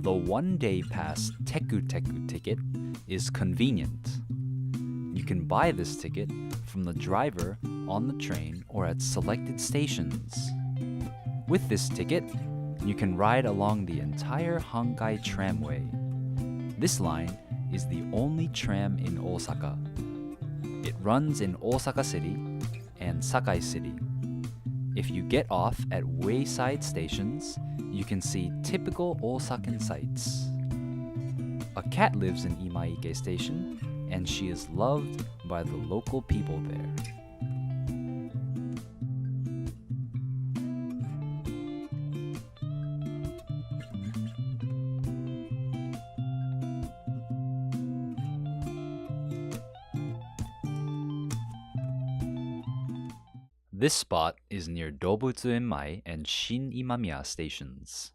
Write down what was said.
The one-day pass Teku Teku ticket is convenient. You can buy this ticket from the driver on the train or at selected stations. With this ticket, you can ride along the entire Hankai Tramway. This line is the only tram in Osaka. It runs in Osaka City and Sakai City. If you get off at wayside stations, you can see typical Osakan sights. A cat lives in Imaike Station, and she is loved by the local people there. This spot is near DOBUTSUEN-MAE and Shin Imamiya stations.